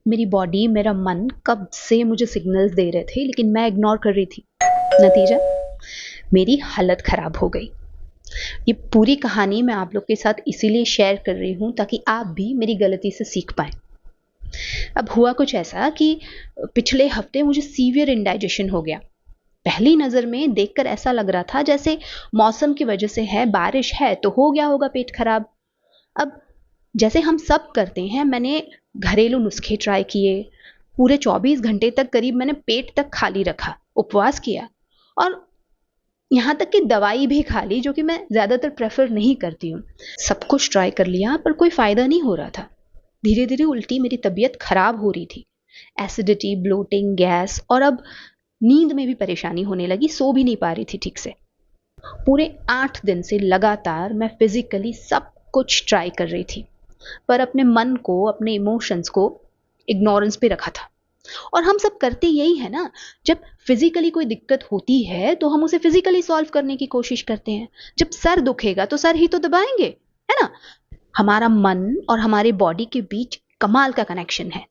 मेरी बॉडी, मेरा मन कब से मुझे सिग्नल्स दे रहे थे, लेकिन मैं इग्नोर कर रही थी। नतीजा, मेरी हालत खराब हो गई। ये पूरी कहानी मैं आप लोग के साथ इसीलिए शेयर कर रही हूँ ताकि आप भी मेरी गलती से सीख पाएं। अब हुआ कुछ ऐसा कि पिछले हफ्ते मुझे सीवियर इंडाइजेशन हो गया। पहली नज़र में देखकर ऐसा लग रहा था जैसे मौसम की वजह से है, बारिश है तो हो गया होगा पेट खराब। अब जैसे हम सब करते हैं, मैंने घरेलू नुस्खे ट्राई किए। पूरे 24 घंटे तक करीब मैंने पेट तक खाली रखा, उपवास किया और यहाँ तक कि दवाई भी खा ली, जो कि मैं ज़्यादातर प्रेफर नहीं करती हूँ। सब कुछ ट्राई कर लिया पर कोई फ़ायदा नहीं हो रहा था। धीरे धीरे उल्टी मेरी तबीयत खराब हो रही थी। एसिडिटी, ब्लोटिंग, गैस और अब नींद में भी परेशानी होने लगी, सो भी नहीं पा रही थी ठीक से। पूरे 8 दिन से लगातार मैं फिजिकली सब कुछ ट्राई कर रही थी, पर अपने मन को, अपने इमोशंस को इग्नोरेंस पे रखा था। और हम सब करते यही है ना, जब फिजिकली कोई दिक्कत होती है तो हम उसे फिजिकली सॉल्व करने की कोशिश करते हैं। जब सर दुखेगा तो सर ही तो दबाएंगे, है ना। हमारा मन और हमारे बॉडी के बीच कमाल का कनेक्शन है।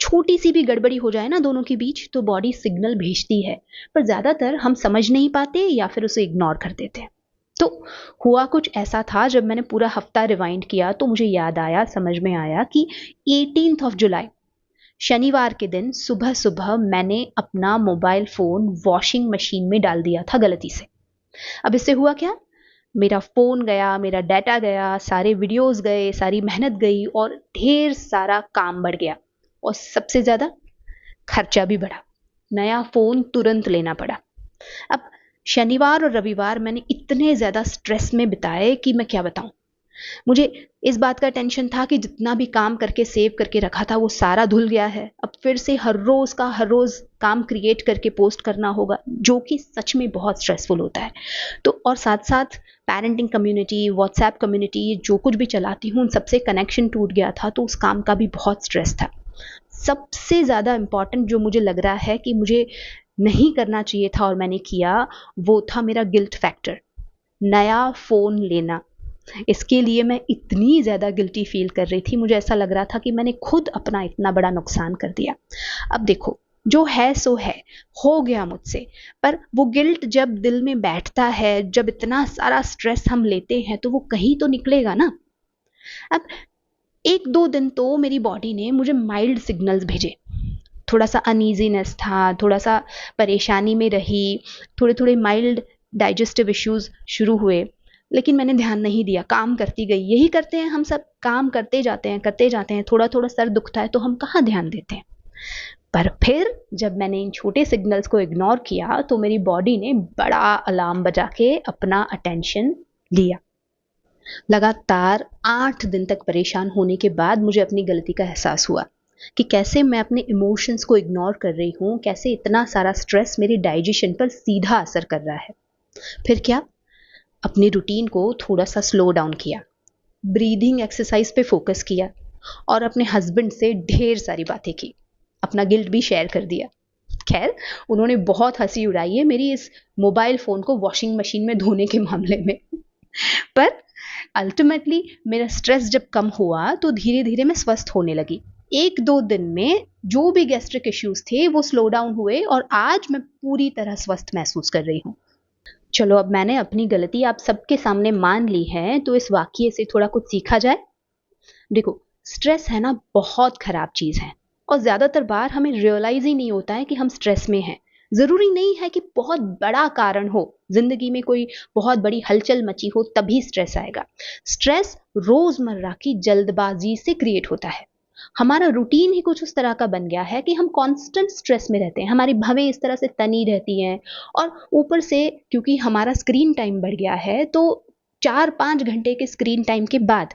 छोटी सी भी गड़बड़ी हो जाए ना दोनों के बीच तो बॉडी सिग्नल भेजती है, पर ज्यादातर हम समझ नहीं पाते या फिर उसे इग्नोर कर देते हैं। तो हुआ कुछ ऐसा था, जब मैंने पूरा हफ्ता रिवाइंड किया तो मुझे याद आया, समझ में आया कि 18 ऑफ जुलाई, शनिवार के दिन सुबह सुबह मैंने अपना मोबाइल फोन वॉशिंग मशीन में डाल दिया था गलती से। अब इससे हुआ क्या, मेरा फोन गया, मेरा डाटा गया, सारे वीडियोस गए, सारी मेहनत गई और ढेर सारा काम बढ़ गया। और सबसे ज्यादा खर्चा भी बढ़ा, नया फोन तुरंत लेना पड़ा। अब शनिवार और रविवार मैंने इतने ज्यादा स्ट्रेस में बिताए कि मैं क्या बताऊं। मुझे इस बात का टेंशन था कि जितना भी काम करके सेव करके रखा था वो सारा धुल गया है। अब फिर से हर रोज काम क्रिएट करके पोस्ट करना होगा, जो कि सच में बहुत स्ट्रेसफुल होता है। तो और साथ साथ पेरेंटिंग कम्युनिटी, व्हाट्सएप कम्युनिटी, जो कुछ भी चलाती हूँ उन सबसे कनेक्शन टूट गया था, तो उस काम का भी बहुत स्ट्रेस था। सबसे ज़्यादा इम्पॉर्टेंट जो मुझे लग रहा है कि मुझे नहीं करना चाहिए था और मैंने किया, वो था मेरा गिल्ट फैक्टर, नया फ़ोन लेना। इसके लिए मैं इतनी ज़्यादा गिल्टी फील कर रही थी, मुझे ऐसा लग रहा था कि मैंने खुद अपना इतना बड़ा नुकसान कर दिया। अब देखो, जो है सो है, हो गया मुझसे, पर वो गिल्ट जब दिल में बैठता है, जब इतना सारा स्ट्रेस हम लेते हैं तो वो कहीं तो निकलेगा ना। अब 1-2 दिन तो मेरी बॉडी ने मुझे माइल्ड सिग्नल्स भेजे। थोड़ा सा अनईजीनेस था, थोड़ा सा परेशानी में रही, थोड़े थोड़े माइल्ड डाइजेस्टिव इश्यूज शुरू हुए, लेकिन मैंने ध्यान नहीं दिया, काम करती गई। यही करते हैं हम सब, काम करते जाते हैं, थोड़ा थोड़ा सर दुखता है तो हम कहाँ ध्यान देते हैं। पर फिर जब मैंने इन छोटे सिग्नल्स को इग्नोर किया तो मेरी बॉडी ने बड़ा अलार्म बजा के अपना अटेंशन लिया। लगातार 8 दिन तक परेशान होने के बाद मुझे अपनी गलती का एहसास हुआ कि कैसे मैं अपने इमोशंस को इग्नोर कर रही हूँ, कैसे इतना सारा स्ट्रेस मेरी डाइजेशन पर सीधा असर कर रहा है। फिर क्या, अपनी रूटीन को थोड़ा सा स्लो डाउन किया, ब्रीदिंग एक्सरसाइज पे फोकस किया और अपने हस्बैंड से ढेर सारी बातें की, अपना गिल्ट भी शेयर कर दिया। खैर, उन्होंने बहुत हंसी उड़ाई है मेरी इस मोबाइल फोन को वॉशिंग मशीन में धोने के मामले में। पर अल्टीमेटली मेरा स्ट्रेस जब कम हुआ तो धीरे धीरे मैं स्वस्थ होने लगी। 1-2 दिन में जो भी गैस्ट्रिक इश्यूज थे वो स्लो डाउन हुए और आज मैं पूरी तरह स्वस्थ महसूस कर रही हूँ। चलो, अब मैंने अपनी गलती आप सबके सामने मान ली है, तो इस वाकये से थोड़ा कुछ सीखा जाए। देखो, स्ट्रेस है ना, बहुत खराब चीज है और ज्यादातर बार हमें रियलाइज ही नहीं होता है कि हम स्ट्रेस में हैं। जरूरी नहीं है कि बहुत बड़ा कारण हो, जिंदगी में कोई बहुत बड़ी हलचल मची हो तभी स्ट्रेस आएगा। स्ट्रेस रोजमर्रा की जल्दबाजी से क्रिएट होता है। हमारा रूटीन ही कुछ उस तरह का बन गया है कि हम कांस्टेंट स्ट्रेस में रहते हैं, हमारी भवें इस तरह से तनी रहती हैं और ऊपर से क्योंकि हमारा स्क्रीन टाइम बढ़ गया है, तो 4-5 घंटे के स्क्रीन टाइम के बाद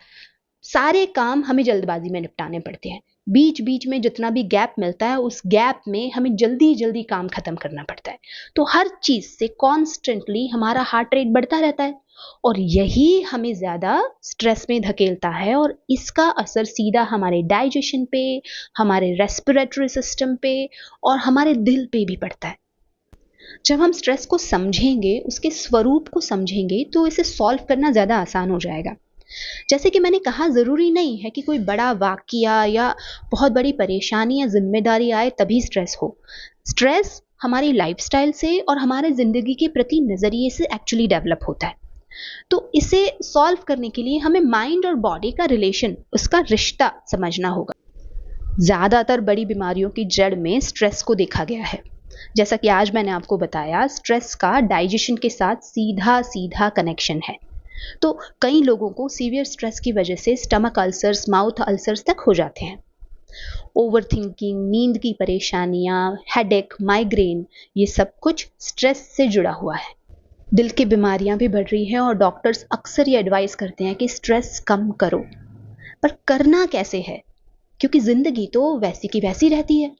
सारे काम हमें जल्दबाजी में निपटाने पड़ते हैं। बीच बीच में जितना भी गैप मिलता है उस गैप में हमें जल्दी जल्दी काम खत्म करना पड़ता है। तो हर चीज से कॉन्स्टेंटली हमारा हार्ट रेट बढ़ता रहता है और यही हमें ज्यादा स्ट्रेस में धकेलता है और इसका असर सीधा हमारे डाइजेशन पे, हमारे रेस्पिरेटरी सिस्टम पे और हमारे दिल पे भी पड़ता है। जब हम स्ट्रेस को समझेंगे, उसके स्वरूप को समझेंगे, तो इसे सॉल्व करना ज्यादा आसान हो जाएगा। जैसे कि मैंने कहा, ज़रूरी नहीं है कि कोई बड़ा वाक़या या बहुत बड़ी परेशानी या ज़िम्मेदारी आए तभी स्ट्रेस हो। स्ट्रेस हमारी लाइफ़स्टाइल से और हमारे ज़िंदगी के प्रति नज़रिए से एक्चुअली डेवलप होता है। तो इसे सॉल्व करने के लिए हमें माइंड और बॉडी का रिलेशन, उसका रिश्ता समझना होगा। ज़्यादातर बड़ी बीमारियों की जड़ में स्ट्रेस को देखा गया है। जैसा कि आज मैंने आपको बताया, स्ट्रेस का डाइजेशन के साथ सीधा सीधा कनेक्शन है। तो कई लोगों को सीवियर स्ट्रेस की वजह से स्टमक अल्सर्स, माउथ अल्सर्स तक हो जाते हैं। ओवर थिंकिंग, नींद की परेशानियां, हेडेक, माइग्रेन, ये सब कुछ स्ट्रेस से जुड़ा हुआ है। दिल की बीमारियां भी बढ़ रही हैं और डॉक्टर्स अक्सर ये एडवाइस करते हैं कि स्ट्रेस कम करो। पर करना कैसे है? क्योंकि जिंदगी तो वैसी की वैसी रहती है।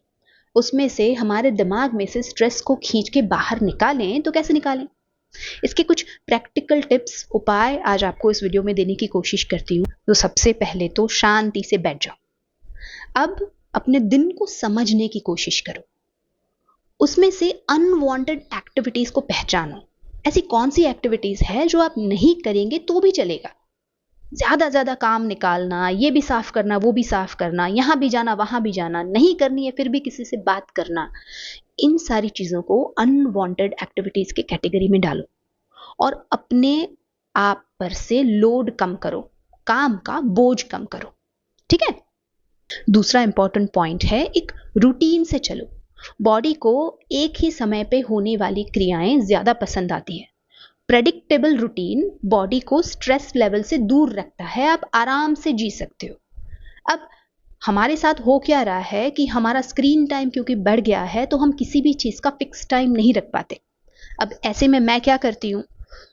उसमें से हमारे दिमाग में से स्ट्रेस को खींच के बाहर निकालें तो कैसे निकालें? इसके कुछ प्रैक्टिकल टिप्स, उपाय आज आपको इस वीडियो में देने की कोशिश करती हूँ। तो सबसे पहले तो शांति से बैठ जाओ। अब अपने दिन को समझने की कोशिश करो। उसमें से अनवांटेड एक्टिविटीज को पहचानो। ऐसी कौन सी एक्टिविटीज है जो आप नहीं करेंगे तो भी चलेगा? ज्यादा काम निकालना, ये भी साफ करना, वो भी साफ करना, यहां भी जाना, वहां भी जाना, नहीं करनी है फिर भी किसी से बात करना, इन सारी चीजों को अनवांटेड एक्टिविटीज के कैटेगरी में डालो और अपने आप पर से लोड कम करो, काम का बोझ कम करो। ठीक है? दूसरा इंपॉर्टेंट पॉइंट है, एक रूटीन से चलो। बॉडी को एक ही समय पे होने वाली क्रियाएं ज्यादा पसंद आती है। प्रेडिक्टेबल रूटीन बॉडी को स्ट्रेस लेवल से दूर रखता है, आप आराम से जी सकते हो। अब हमारे साथ हो क्या रहा है कि हमारा स्क्रीन टाइम क्योंकि बढ़ गया है तो हम किसी भी चीज का फिक्स टाइम नहीं रख पाते। अब ऐसे में मैं क्या करती हूँ,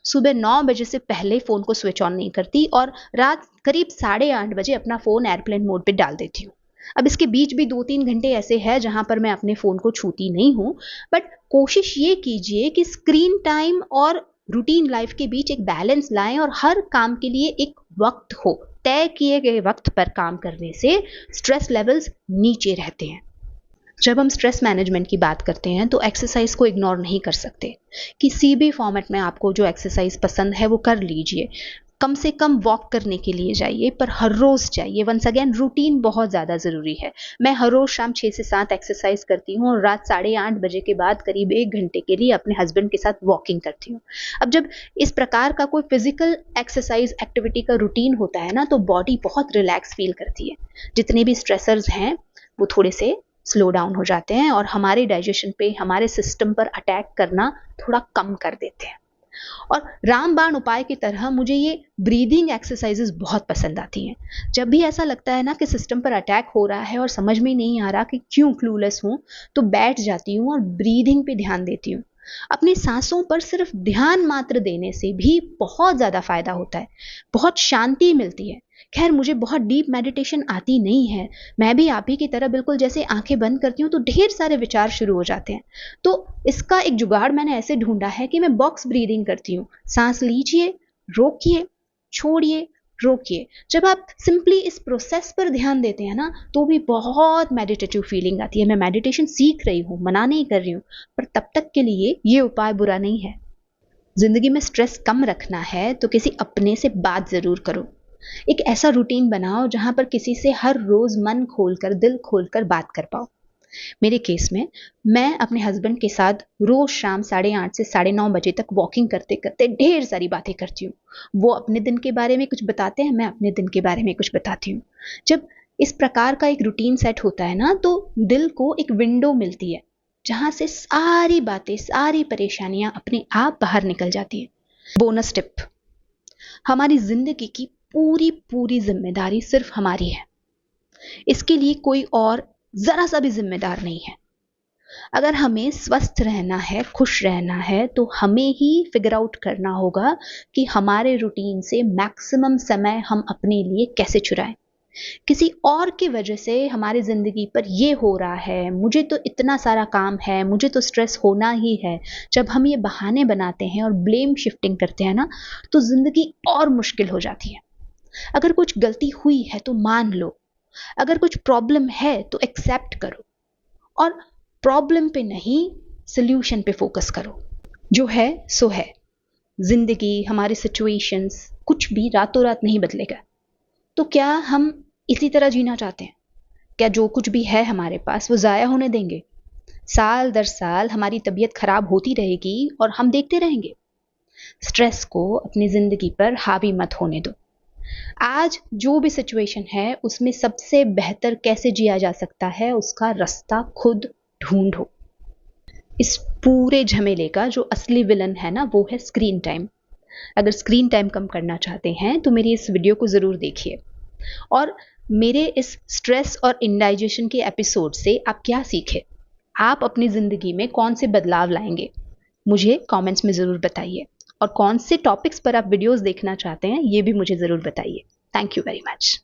सुबह 9 बजे से पहले फोन को स्विच ऑन नहीं करती और रात करीब 8:30 बजे अपना फोन एयरप्लेन मोड पे डाल देती हूँ। अब इसके बीच भी 2-3 घंटे ऐसे हैं जहां पर मैं अपने फोन को छूती नहीं हूं। बट कोशिश ये कीजिए कि स्क्रीन टाइम और रूटीन लाइफ के बीच एक बैलेंस लाएं और हर काम के लिए एक वक्त हो। तय किए गए वक्त पर काम करने से स्ट्रेस लेवल्स नीचे रहते हैं। जब हम स्ट्रेस मैनेजमेंट की बात करते हैं तो एक्सरसाइज को इग्नोर नहीं कर सकते। किसी भी फॉर्मेट में आपको जो एक्सरसाइज पसंद है वो कर लीजिए। कम से कम वॉक करने के लिए जाइए, पर हर रोज जाइए। वंस अगेन, रूटीन बहुत ज़्यादा ज़रूरी है। मैं हर रोज शाम 6 से 7 एक्सरसाइज करती हूँ और रात 8:30 बजे के बाद करीब 1 घंटे के लिए अपने हस्बैंड के साथ वॉकिंग करती हूँ। अब जब इस प्रकार का कोई फिजिकल एक्सरसाइज एक्टिविटी का रूटीन होता है ना, तो बॉडी बहुत रिलैक्स फील करती है। जितने भी स्ट्रेसर्स हैं वो थोड़े से स्लो डाउन हो जाते हैं और हमारे डाइजेशन पे, हमारे सिस्टम पर अटैक करना थोड़ा कम कर देते हैं। और रामबाण उपाय की तरह मुझे ये ब्रीदिंग एक्सरसाइजेस बहुत पसंद आती हैं। जब भी ऐसा लगता है ना कि सिस्टम पर अटैक हो रहा है और समझ में नहीं आ रहा कि क्यों क्लूलेस हूं, तो बैठ जाती हूँ और ब्रीदिंग पे ध्यान देती हूँ। अपनी सांसों पर सिर्फ ध्यान मात्र देने से भी बहुत ज्यादा फायदा होता है, बहुत शांति मिलती है। खैर, मुझे बहुत डीप मेडिटेशन आती नहीं है। मैं भी आप ही की तरह बिल्कुल जैसे आंखें बंद करती हूँ तो ढेर सारे विचार शुरू हो जाते हैं। तो इसका एक जुगाड़ मैंने ऐसे ढूंढा है कि मैं बॉक्स ब्रीदिंग करती हूँ। सांस लीजिए, रोकिए, छोड़िए, रोकिए। जब आप सिंपली इस प्रोसेस पर ध्यान देते हैं ना, तो भी बहुत मेडिटेटिव फीलिंग आती है। मैं मेडिटेशन सीख रही हूँ, मना नहीं कर रही हूँ, पर तब तक के लिए ये उपाय बुरा नहीं है। जिंदगी में स्ट्रेस कम रखना है तो किसी अपने से बात जरूर करो। एक ऐसा रूटीन बनाओ जहां पर किसी से हर रोज मन खोलकर, दिल खोलकर बात कर पाओ। मेरे केस में मैं अपने हस्बैंड के साथ रोज शाम 8:30 से 9:30 बजे तक वॉकिंग करते करते ढेर सारी बातें करती हूँ। वो अपने दिन के बारे में कुछ बताते हैं, मैं अपने दिन के बारे में कुछ बताती हूँ। जब इस प्रकार का एक रूटीन सेट होता है ना, तो दिल को एक विंडो मिलती है जहां से सारी बातें, सारी परेशानियां अपने आप बाहर निकल जाती है। बोनस टिप, हमारी जिंदगी की पूरी पूरी जिम्मेदारी सिर्फ हमारी है। इसके लिए कोई और जरा सा भी जिम्मेदार नहीं है। अगर हमें स्वस्थ रहना है, खुश रहना है, तो हमें ही फिगर आउट करना होगा कि हमारे रूटीन से मैक्सिमम समय हम अपने लिए कैसे चुराएं। किसी और की वजह से हमारी जिंदगी पर यह हो रहा है, मुझे तो इतना सारा काम है, मुझे तो स्ट्रेस होना ही है, जब हम ये बहाने बनाते हैं और ब्लेम शिफ्टिंग करते हैं ना, तो जिंदगी और मुश्किल हो जाती है। अगर कुछ गलती हुई है तो मान लो, अगर कुछ प्रॉब्लम है तो एक्सेप्ट करो और प्रॉब्लम पे नहीं, सल्यूशन पे फोकस करो। जो है सो है। जिंदगी, हमारी सिचुएशंस, कुछ भी रातों रात नहीं बदलेगा। तो क्या हम इसी तरह जीना चाहते हैं? क्या जो कुछ भी है हमारे पास वो ज़ाया होने देंगे? साल दर साल हमारी तबीयत खराब होती रहेगी और हम देखते रहेंगे। स्ट्रेस को अपनी ज़िंदगी पर हावी मत होने दो। आज जो भी सिचुएशन है उसमें सबसे बेहतर कैसे जिया जा सकता है उसका रास्ता खुद ढूंढो। इस पूरे झमेले का जो असली विलन है ना वो है स्क्रीन टाइम। अगर स्क्रीन टाइम कम करना चाहते हैं तो मेरी इस वीडियो को ज़रूर देखिए। और मेरे इस स्ट्रेस और इंडाइजेशन के एपिसोड से आप क्या सीखे, आप अपनी ज़िंदगी में कौन से बदलाव लाएंगे, मुझे कमेंट्स में ज़रूर बताइए। और कौन से टॉपिक्स पर आप वीडियोस देखना चाहते हैं ये भी मुझे ज़रूर बताइए। Thank you very much.